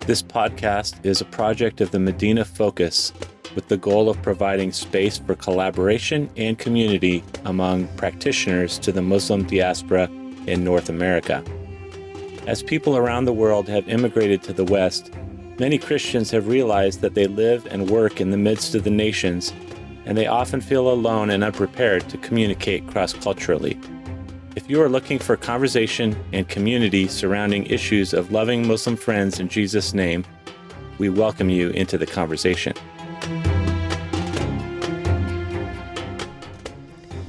This podcast is a project of the Medina Focus with the goal of providing space for collaboration and community among practitioners to the Muslim diaspora in North America. As people around the world have immigrated to the West, many Christians have realized that they live and work in the midst of the nations, and they often feel alone and unprepared to communicate cross-culturally. If you are looking for conversation and community surrounding issues of loving Muslim friends in Jesus' name, we welcome you into the conversation.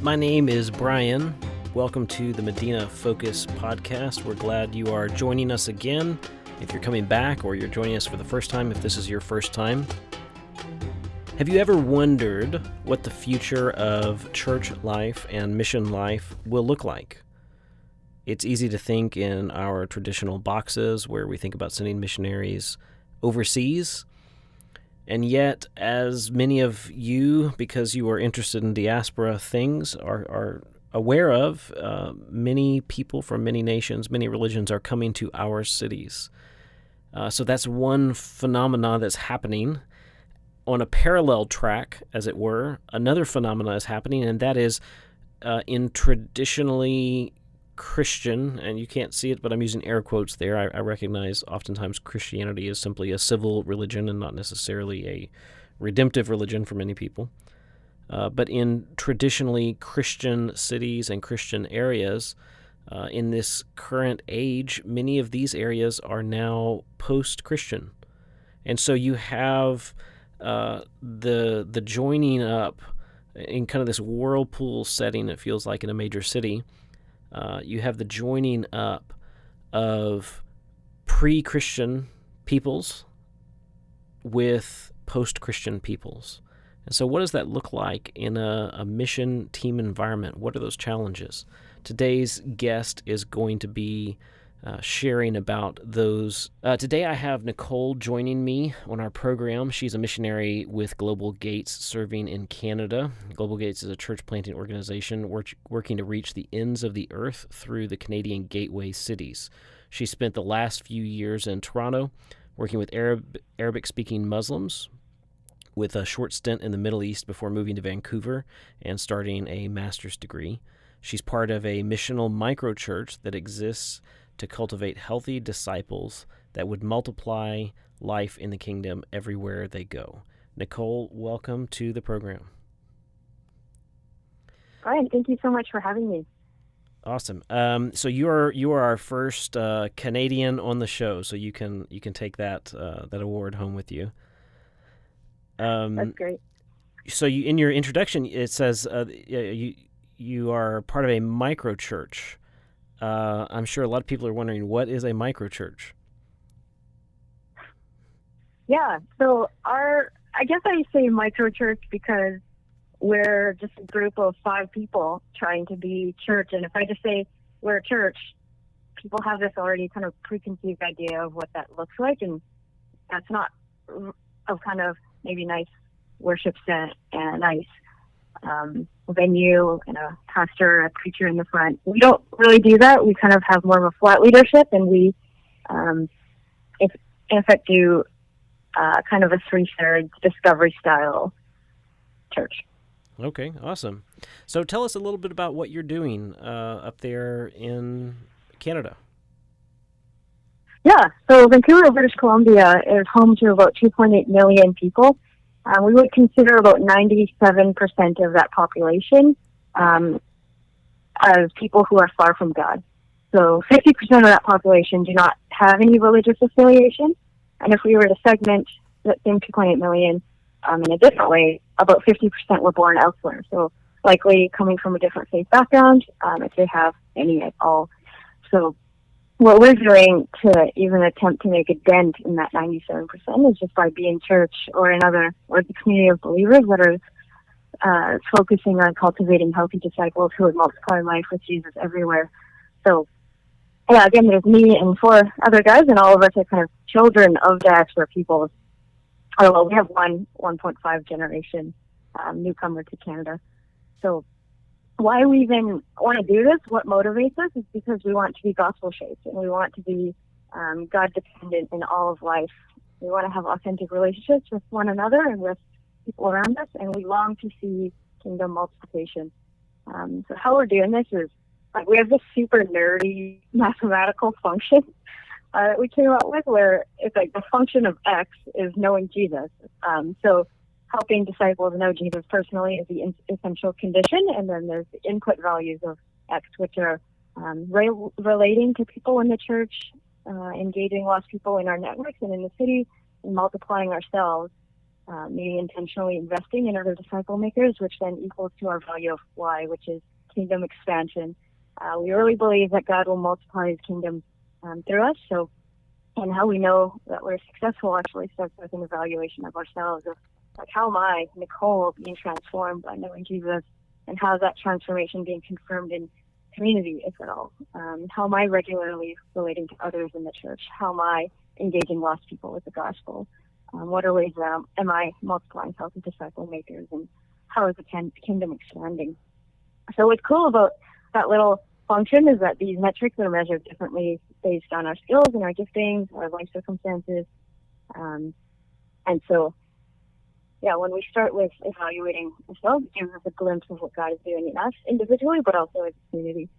My name is Brian. Welcome to the Medina Focus podcast. We're glad you are joining us again. If you're coming back or you're joining us for the first time, if this is your first time. Have you ever wondered what the future of church life and mission life will look like? It's easy to think in our traditional boxes where we think about sending missionaries overseas. And yet, as many of you, because you are interested in diaspora things, are aware of, many people from many nations, many religions are coming to our cities. So that's one phenomenon that's happening. On a parallel track, as it were, another phenomenon is happening, and that is in traditionally Christian, and you can't see it, but I'm using air quotes there. I recognize oftentimes Christianity is simply a civil religion and not necessarily a redemptive religion for many people. But in traditionally Christian cities and Christian areas, in this current age, many of these areas are now post-Christian. And so you have the joining up in kind of this whirlpool setting, it feels like, in a major city. You have the joining up of pre-Christian peoples with post-Christian peoples. And so what does that look like in a mission team environment? What are those challenges? Today's guest is going to be sharing about those. Today I have Nicole joining me on our program. She's a missionary with Global Gates serving in Canada. Global Gates is a church planting organization working to reach the ends of the earth through the Canadian gateway cities. She spent the last few years in Toronto working with Arabic-speaking Muslims, with a short stint in the Middle East before moving to Vancouver and starting a master's degree. She's part of a missional microchurch that exists to cultivate healthy disciples that would multiply life in the kingdom everywhere they go. Nicole, welcome to the program. Brian, thank you so much for having me. Awesome. So you are our first Canadian on the show, so you can take that award home with you. That's great. So in your introduction, it says you are part of a microchurch. I'm sure a lot of people are wondering, what is a microchurch? Yeah, so I guess I say microchurch because we're just a group of 5 people trying to be church. And if I just say we're a church, people have this already kind of preconceived idea of what that looks like. And that's not a kind of maybe nice worship set and a nice venue and a pastor, a preacher in the front. We don't really do that. We kind of have more of a flat leadership, and we, in effect, do kind of a 3-thirds discovery style church. Okay, awesome. So tell us a little bit about what you're doing up there in Canada. Yeah, so Vancouver, British Columbia is home to about 2.8 million people. We would consider about 97% of that population as people who are far from God. So 50% of that population do not have any religious affiliation. And if we were to segment that same 2.8 million in a different way, about 50% were born elsewhere. So likely coming from a different faith background, if they have any at all. So what we're doing to even attempt to make a dent in that 97% is just by being church or the community of believers that are focusing on cultivating healthy disciples who would multiply life with Jesus everywhere. So, yeah, again, there's me and 4 other guys, and all of us are kind of children of diaspora people. Oh, well, we have 1.5 generation newcomer to Canada. So why we even want to do this, what motivates us, is because we want to be gospel shaped, and we want to be God dependent in all of life. We want to have authentic relationships with one another and with people around us, and we long to see kingdom multiplication. So how we're doing this is, like, we have this super nerdy mathematical function that we came up with, where it's like the function of X is knowing Jesus. So helping disciples know Jesus personally is the essential condition, and then there's the input values of X, which are relating to people in the church, engaging lost people in our networks and in the city, and multiplying ourselves, maybe intentionally investing in other disciple makers, which then equals to our value of Y, which is kingdom expansion. We really believe that God will multiply his kingdom through us. So, and how we know that we're successful actually starts with an evaluation of ourselves, of like, how am I, Nicole, being transformed by knowing Jesus, and how is that transformation being confirmed in community, if at all? How am I regularly relating to others in the church? How am I engaging lost people with the gospel? What are ways am I multiplying healthy disciple makers, and how is the kingdom expanding? So what's cool about that little function is that these metrics are measured differently based on our skills and our giftings, our life circumstances. And so, yeah, when we start with evaluating ourselves, it gives us a glimpse of what God is doing in us individually, but also as a community.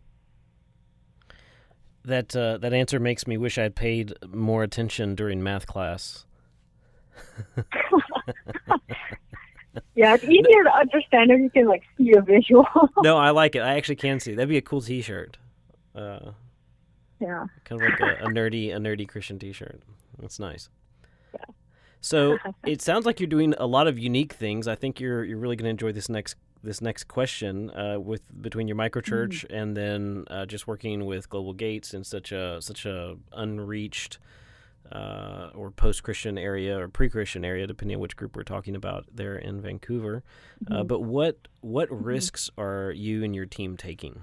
That answer makes me wish I'd paid more attention during math class. Yeah, it's easier to understand if you can like see a visual. No, I like it. I actually can see. That'd be a cool T-shirt. Yeah, kind of like a nerdy Christian T-shirt. That's nice. Yeah. So it sounds like you're doing a lot of unique things. I think you're really going to enjoy this next question with between your microchurch and then just working with Global Gates in such a unreached or post-Christian area or pre-Christian area, depending on which group we're talking about there in Vancouver. But what risks are you and your team taking?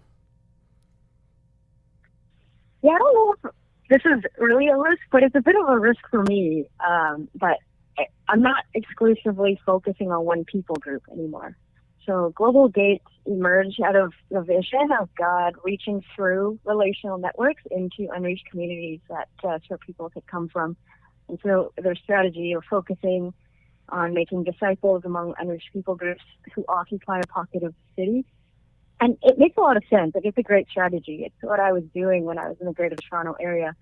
Yeah, I don't know if this is really a risk, but it's a bit of a risk for me. But I'm not exclusively focusing on one people group anymore. So Global Gates emerged out of the vision of God reaching through relational networks into unreached communities that that's where people could come from. And so their strategy of focusing on making disciples among unreached people groups who occupy a pocket of the city. And it makes a lot of sense. Like, it's a great strategy. It's what I was doing when I was in the Greater Toronto area.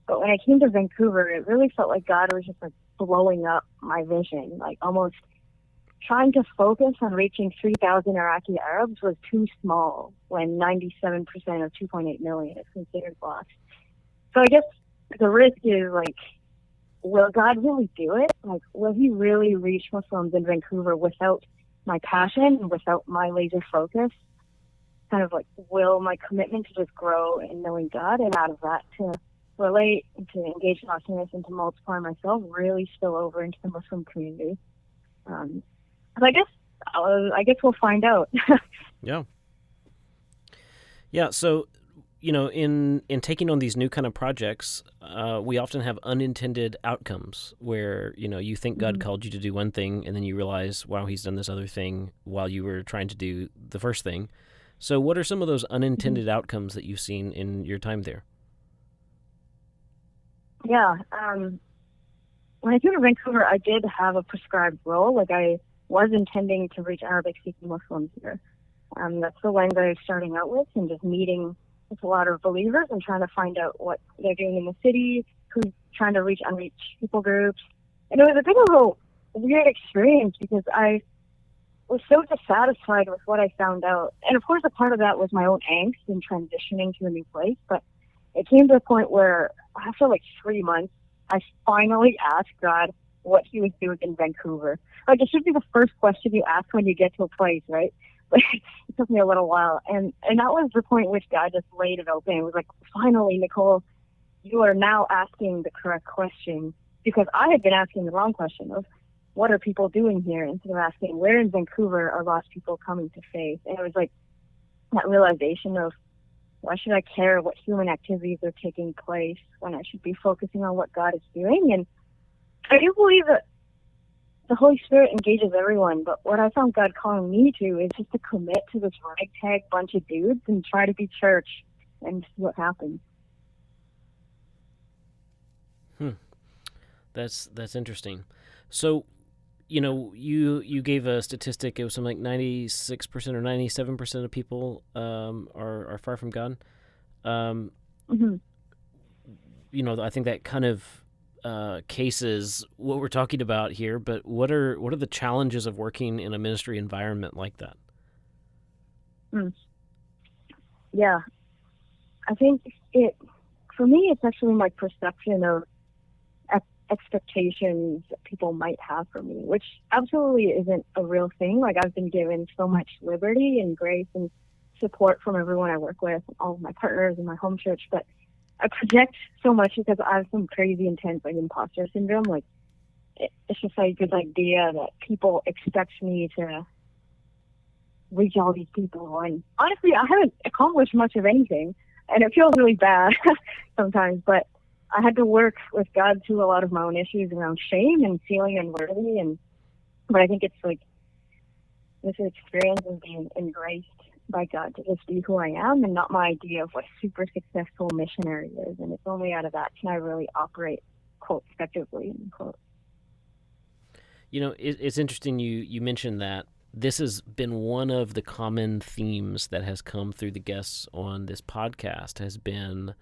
But when I came to Vancouver, it really felt like God was just like blowing up my vision, like almost trying to focus on reaching 3,000 Iraqi Arabs was too small when 97% of 2.8 million is considered lost. So I guess the risk is, like, will God really do it? Like, will he really reach Muslims in Vancouver without my passion and without my laser focus? Kind of like, will my commitment to just grow in knowing God and out of that to relate and to engage in awesomeness and to multiply myself really spill over into the Muslim community? I guess we'll find out. Yeah. So, in taking on these new kind of projects, we often have unintended outcomes where, you think God called you to do one thing and then you realize, wow, he's done this other thing while you were trying to do the first thing. So what are some of those unintended outcomes that you've seen in your time there? Yeah. When I came to Vancouver, I did have a prescribed role. Like, I was intending to reach Arabic-speaking Muslims here. That's the lens I was starting out with, and just meeting with a lot of believers and trying to find out what they're doing in the city, who's trying to reach unreached people groups. And it was a bit of a weird experience because I was so dissatisfied with what I found out. And of course, a part of that was my own angst in transitioning to a new place. But it came to a point where after like 3 months, I finally asked God what he was doing in Vancouver. Like, it should be the first question you ask when you get to a place, right? But it took me a little while. And that was the point at which God just laid it open. It was like, finally, Nicole, you are now asking the correct question. Because I had been asking the wrong question of, what are people doing here? Instead of asking, where in Vancouver are lost people coming to faith? And it was like that realization of, why should I care what human activities are taking place when I should be focusing on what God is doing? And I do believe that the Holy Spirit engages everyone, but what I found God calling me to is just to commit to this ragtag bunch of dudes and try to be church and see what happens. That's interesting. So, you gave a statistic. It was something like 96% or 97% of people are far from God. hmm I think that kind of cases what we're talking about here. But what are the challenges of working in a ministry environment like that? Mm. Yeah, I think for me, it's actually my perception of expectations that people might have for me, which absolutely isn't a real thing. Like, I've been given so much liberty and grace and support from everyone I work with, all of my partners in my home church, but I project so much because I have some crazy intense like imposter syndrome. Like, it's just like this idea that people expect me to reach all these people, and honestly, I haven't accomplished much of anything, and it feels really bad sometimes, but I had to work with God through a lot of my own issues around shame and feeling unworthy. But I think it's like this experience of being embraced by God to just be who I am and not my idea of what a super successful missionary is. And it's only out of that can I really operate, quote, effectively, end quote. It's interesting you mentioned that. This has been one of the common themes that has come through the guests on this podcast has been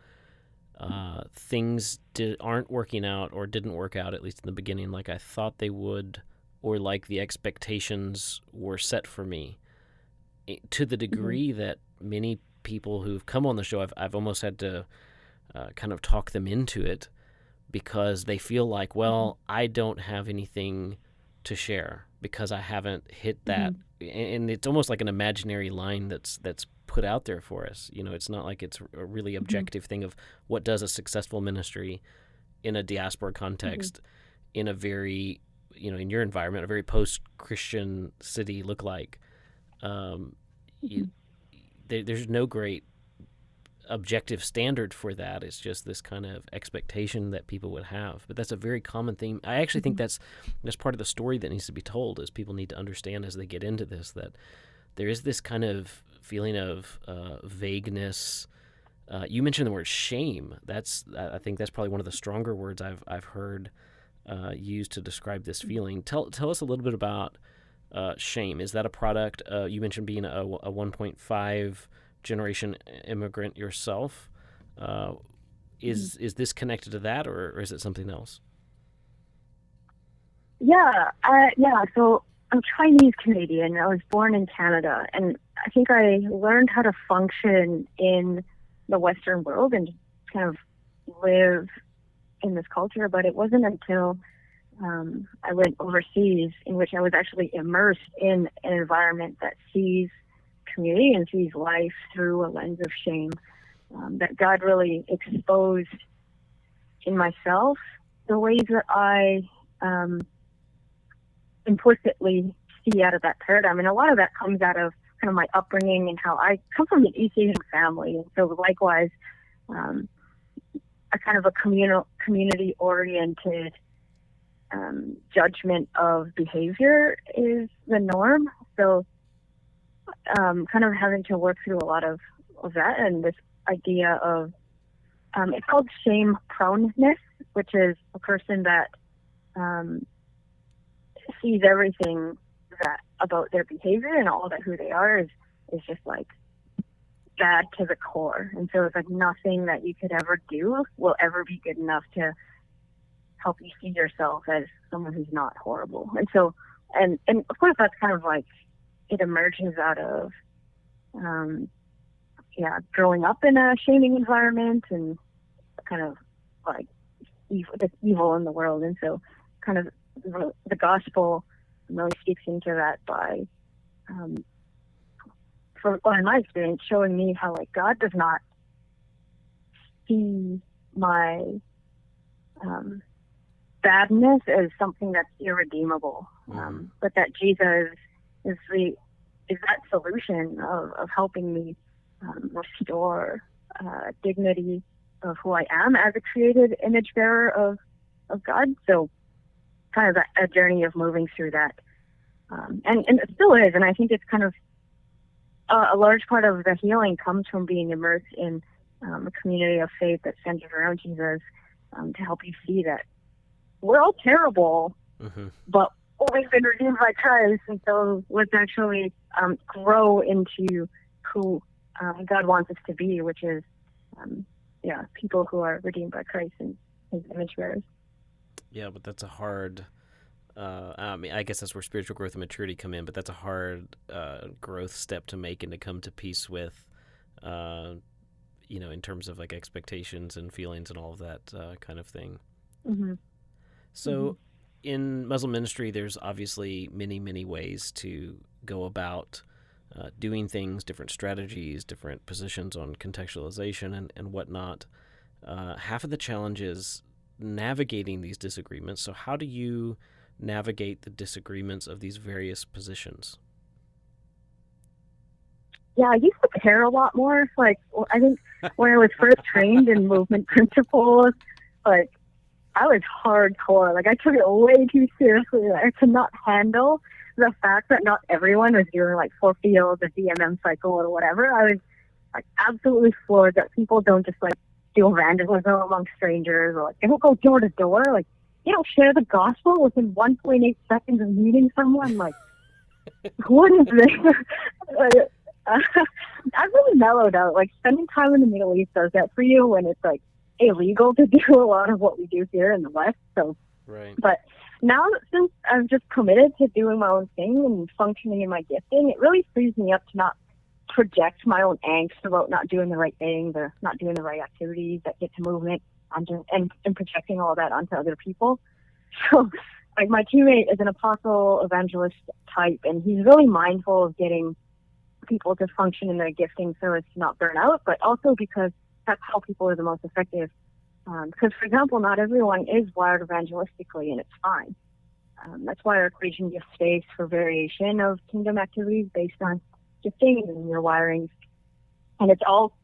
things aren't working out or didn't work out, at least in the beginning, like I thought they would, or like the expectations were set for me. To the degree that many people who've come on the show, I've almost had to kind of talk them into it because they feel like, well, I don't have anything to share because I haven't hit that. And it's almost like an imaginary line that's put out there for us. It's not like it's a really objective thing of what does a successful ministry in a diaspora context in a very, in your environment, a very post-Christian city look like. There's no great objective standard for that. It's just this kind of expectation that people would have. But that's a very common theme. I actually think that's part of the story that needs to be told, is people need to understand as they get into this that there is this kind of feeling of vagueness. You mentioned the word shame. I think that's probably one of the stronger words I've heard used to describe this feeling. Tell us a little bit about shame. Is that a product? You mentioned being a 1.5 generation immigrant yourself. Is this connected to that, or is it something else? Yeah. So I'm Chinese Canadian. I was born in Canada, and I think I learned how to function in the Western world and kind of live in this culture. But it wasn't until I went overseas, in which I was actually immersed in an environment that sees community and sees life through a lens of shame, that God really exposed in myself the ways that I implicitly see out of that paradigm. And a lot of that comes out of kind of my upbringing and how I come from an East Asian family. And so likewise, a kind of a community-oriented judgment of behavior is the norm. So kind of having to work through a lot of that, and this idea of, it's called shame proneness, which is a person that sees everything that about their behavior and all that who they are is just like bad to the core. And so it's like nothing that you could ever do will ever be good enough to help you see yourself as someone who's not horrible. And so, and of course that's kind of like, it emerges out of, growing up in a shaming environment and kind of like evil in the world. And so kind of the gospel really speaks into that by, in my experience, showing me how like God does not see my badness as something that's irredeemable, but that Jesus is that solution of helping me restore dignity of who I am as a created image bearer of God. So kind of a journey of moving through that. And it still is. And I think it's kind of a large part of the healing comes from being immersed in a community of faith that centers around Jesus, to help you see that we're all terrible, Mm-hmm. but we've been redeemed by Christ, and so let's actually grow into who God wants us to be, which is, people who are redeemed by Christ and His image bearers. Yeah, but that's a hard. I guess that's where spiritual growth and maturity come in, but that's a hard growth step to make and to come to peace with, in terms of like expectations and feelings and all of that kind of thing. Mm-hmm. So, in Muslim ministry, there's obviously many, many ways to go about doing things, different strategies, different positions on contextualization and whatnot. Half of the challenge is navigating these disagreements. So, how do you navigate the disagreements of these various positions? Yeah, I used to care a lot more. Like, I think when I was first trained in movement principles, like, I was hardcore. Like, I took it way too seriously. I could not handle the fact that not everyone was doing, like, 4 fields, a DMM cycle, or whatever. I was, like, absolutely floored that people don't just, like, do evangelism among strangers, or, like, they don't go door to door. Like, you don't share the gospel within 1.8 seconds of meeting someone. Like, what is this? I've really mellowed out. Like, spending time in the Middle East does that for you when it's, like, illegal to do a lot of what we do here in the West. So, right. But now, since I've just committed to doing my own thing and functioning in my gifting, it really frees me up to not project my own angst about not doing the right things or not doing the right activities that get to movement and projecting all that onto other people. So, like, my teammate is an apostle evangelist type, and he's really mindful of getting people to function in their gifting so as to not burn out, but also because that's how people are the most effective. Because, for example, not everyone is wired evangelistically, and it's fine. That's why our equation gives space for variation of kingdom activities based on gifting and your wirings. And it's all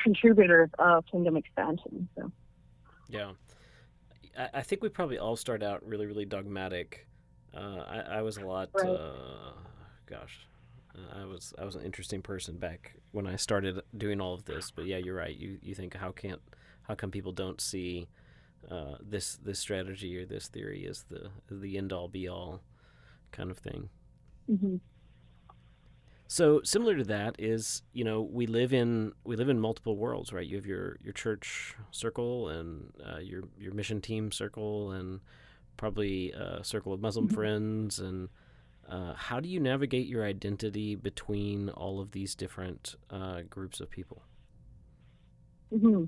contributors of kingdom expansion. So, yeah. I think we probably all start out really, really dogmatic. I was a lot, right. I was an interesting person back when I started doing all of this. But yeah, you're right. You think how come people don't see this strategy or this theory as the end all be all kind of thing. Mm-hmm. So similar to that is, we live in multiple worlds, right? You have your church circle and your mission team circle and probably a circle of Muslim friends. And how do you navigate your identity between all of these different groups of people? Mm-hmm.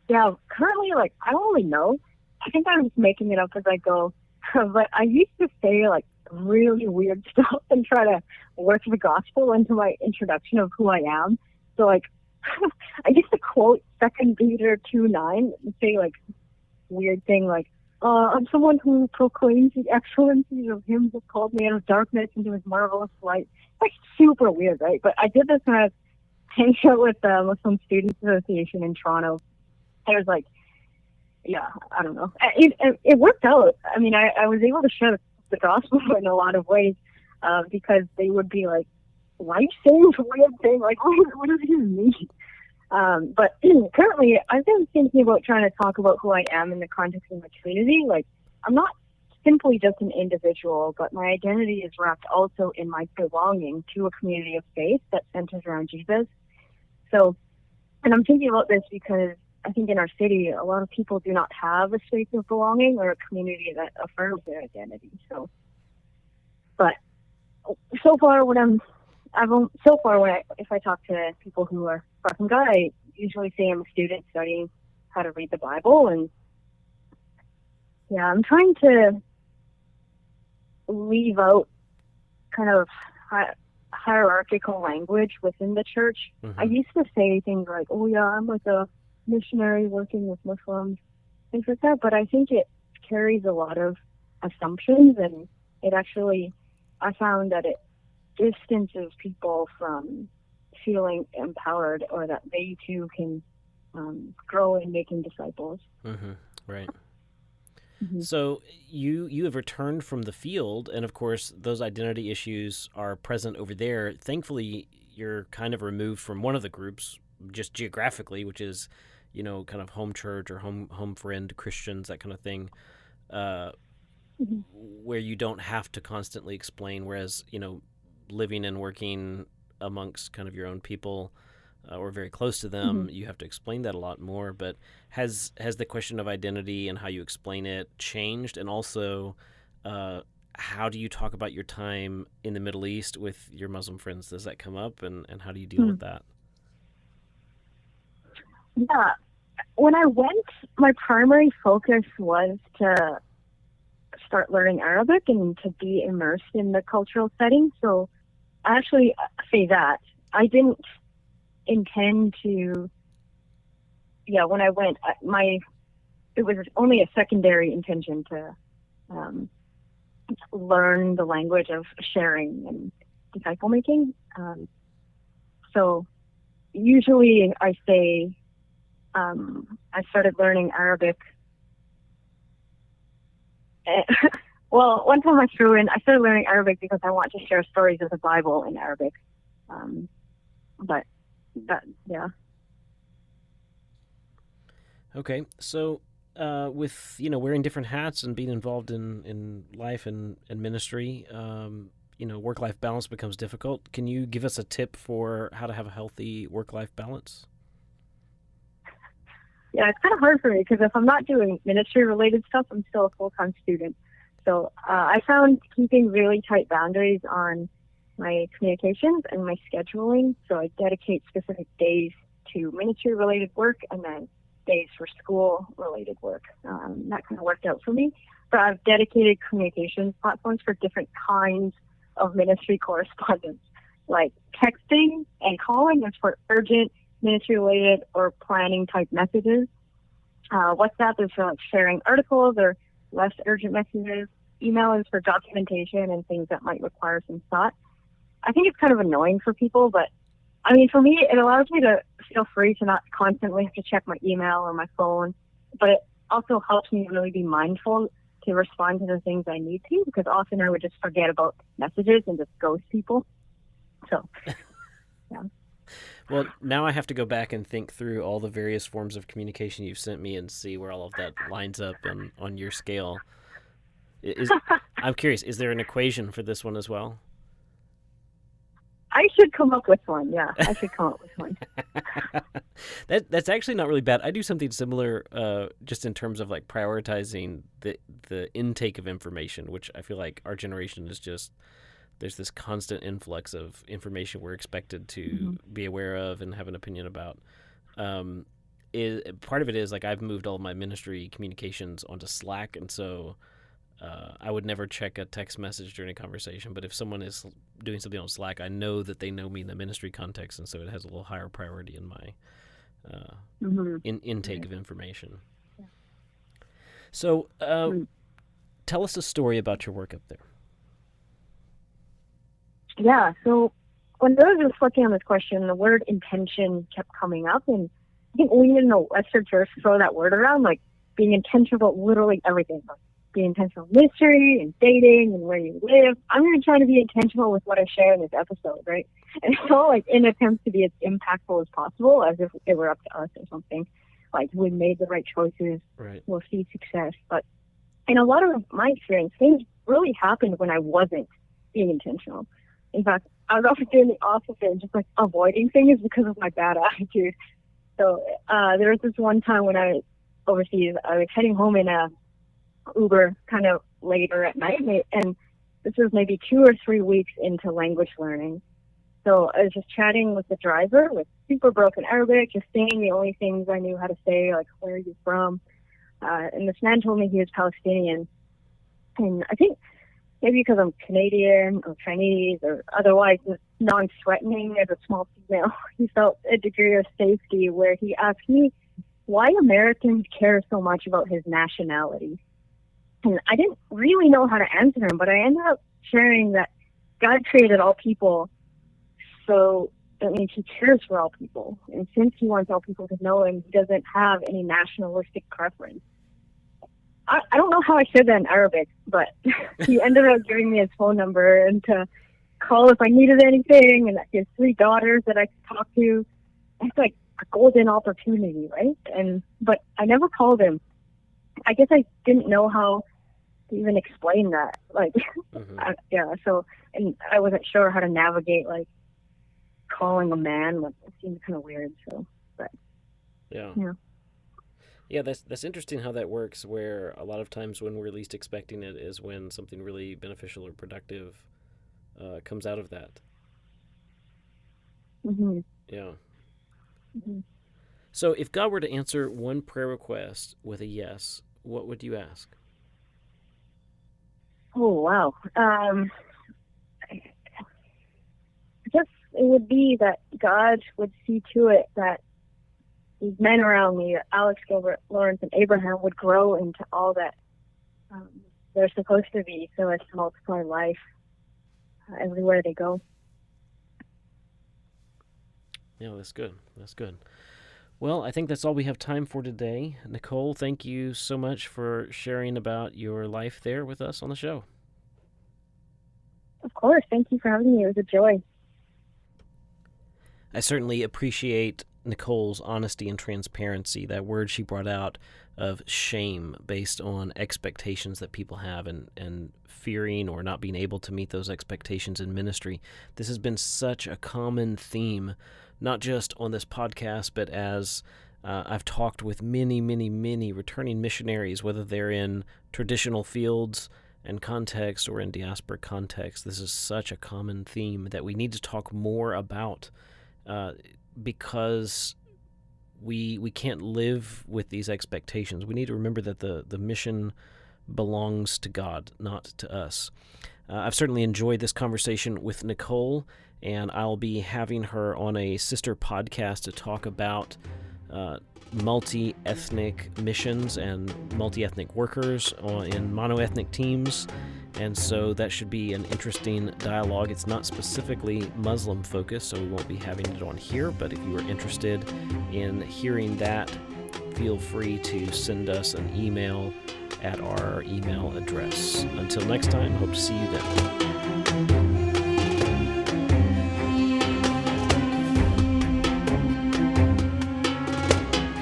Yeah, currently, like, I don't really know. I think I'm just making it up as I go. But I used to say, like, really weird stuff and try to work the gospel into my introduction of who I am. So, like, I used to quote 2 Peter 2:9 and say, like, weird thing like, I'm someone who proclaims the excellencies of Him who called me out of darkness into His marvelous light. Like, super weird, right? But I did this when I was hanging out with the Muslim Students Association in Toronto. I was like, yeah, I don't know. It worked out. I mean, I was able to share the gospel in a lot of ways because they would be like, why are you saying this weird thing? Like, what does it even mean? But currently, I've been thinking about trying to talk about who I am in the context of my community. Like, I'm not simply just an individual, but my identity is wrapped also in my belonging to a community of faith that centers around Jesus. So, and I'm thinking about this because I think in our city, a lot of people do not have a space of belonging or a community that affirms their identity. So, but so far, if I talk to people who are far from God, I usually say I'm a student studying how to read the Bible, and yeah, I'm trying to leave out kind of hierarchical language within the church. Mm-hmm. I used to say things like, "Oh yeah, I'm like a missionary working with Muslims," things like that. But I think it carries a lot of assumptions, and it actually, I found that it distances people from feeling empowered or that they too can grow in making disciples. Mm-hmm. Right. Mm-hmm. So you have returned from the field, and of course those identity issues are present over there. Thankfully, you're kind of removed from one of the groups, just geographically, which is, kind of home church or home friend Christians, that kind of thing. uh, Mm-hmm. where you don't have to constantly explain, whereas, living and working amongst kind of your own people, or very close to them, Mm-hmm. you have to explain that a lot more. But has the question of identity and how you explain it changed? And also, how do you talk about your time in the Middle East with your Muslim friends? Does that come up, and how do you deal with that? Yeah. When I went, my primary focus was to start learning Arabic and to be immersed in the cultural setting. So I actually say that I didn't intend to. Yeah, when I went, it was only a secondary intention to learn the language of sharing and disciple making. So usually I say I started learning Arabic. Well, one time I started learning Arabic because I want to share stories of the Bible in Arabic. But that, yeah. Okay, so with wearing different hats and being involved in life and ministry, work-life balance becomes difficult. Can you give us a tip for how to have a healthy work-life balance? Yeah, it's kind of hard for me because if I'm not doing ministry-related stuff, I'm still a full-time student. So I found keeping really tight boundaries on my communications and my scheduling. So I dedicate specific days to ministry-related work and then days for school-related work. That kind of worked out for me. But I've dedicated communications platforms for different kinds of ministry correspondence, like texting and calling is for urgent ministry-related or planning-type messages. WhatsApp is for like sharing articles or less urgent messages. Email is for documentation and things that might require some thought. I think it's kind of annoying for people, but I mean, for me, it allows me to feel free to not constantly have to check my email or my phone, but it also helps me really be mindful to respond to the things I need to, because often I would just forget about messages and just ghost people. So, yeah. Well, now I have to go back and think through all the various forms of communication you've sent me and see where all of that lines up on your scale. I'm curious, is there an equation for this one as well? I should come up with one. Yeah, I should come up with one. That's actually not really bad. I do something similar, just in terms of like prioritizing the intake of information, which I feel like our generation is just, there's this constant influx of information we're expected to be aware of and have an opinion about. Part of it is like I've moved all my ministry communications onto Slack, and so I would never check a text message during a conversation. But if someone is doing something on Slack, I know that they know me in the ministry context, and so it has a little higher priority in my intake of information. Yeah. So tell us a story about your work up there. Yeah, so when I was reflecting on this question, the word intention kept coming up, and I think we in the Western Church throw that word around, like being intentional about literally everything, like being intentional in ministry and dating and where you live. I'm going to try to be intentional with what I share in this episode, right? And so, like, in attempts to be as impactful as possible, as if it were up to us or something, like we made the right choices, right, we'll see success. But in a lot of my experience, things really happened when I wasn't being intentional. In fact, I was often doing the opposite, just like avoiding things because of my bad attitude. So there was this one time when I was overseas, I was heading home in a Uber kind of later at night, and this was maybe 2 or 3 weeks into language learning. So I was just chatting with the driver with super broken Arabic, just saying the only things I knew how to say, like, where are you from? And this man told me he was Palestinian. And I think maybe because I'm Canadian or Chinese or otherwise non-threatening as a small female, he felt a degree of safety where he asked me why Americans care so much about his nationality. And I didn't really know how to answer him, but I ended up sharing that God created all people, so that means he cares for all people. And since he wants all people to know him, he doesn't have any nationalistic preference. I don't know how I said that in Arabic, but he ended up giving me his phone number and to call if I needed anything, and he has 3 daughters that I could talk to. It's like a golden opportunity, right? But I never called him. I guess I didn't know how even explain that. Like, so, and I wasn't sure how to navigate, like, calling a man. Like, it seemed kind of weird, so, but, Yeah. yeah. Yeah, that's interesting how that works, where a lot of times when we're least expecting it is when something really beneficial or productive comes out of that. Mm-hmm. Yeah. Mm-hmm. So if God were to answer one prayer request with a yes, what would you ask? Oh, wow. I guess it would be that God would see to it that these men around me, Alex, Gilbert, Lawrence, and Abraham, would grow into all that they're supposed to be, so as to multiply life everywhere they go. Yeah, that's good. That's good. Well, I think that's all we have time for today. Nicole, thank you so much for sharing about your life there with us on the show. Of course. Thank you for having me. It was a joy. I certainly appreciate Nicole's honesty and transparency, that word she brought out of shame based on expectations that people have and fearing or not being able to meet those expectations in ministry. This has been such a common theme, not just on this podcast, but as I've talked with many, many, many returning missionaries, whether they're in traditional fields and context or in diaspora context. This is such a common theme that we need to talk more about because we can't live with these expectations. We need to remember that the mission belongs to God, not to us. I've certainly enjoyed this conversation with Nicole, and I'll be having her on a sister podcast to talk about multi-ethnic missions and multi-ethnic workers in mono-ethnic teams. And so that should be an interesting dialogue. It's not specifically Muslim focused, so we won't be having it on here, but if you are interested in hearing that, feel free to send us an email at our email address. Until next time, hope to see you then.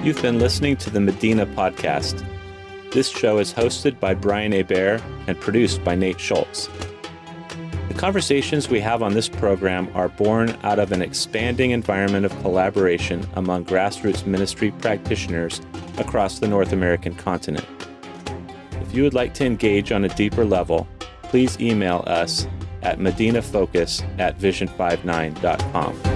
You've been listening to the Medina Podcast. This show is hosted by Brian Hebert and produced by Nate Schultz. The conversations we have on this program are born out of an expanding environment of collaboration among grassroots ministry practitioners across the North American continent. If you would like to engage on a deeper level, please email us at medinafocus@vision59.com.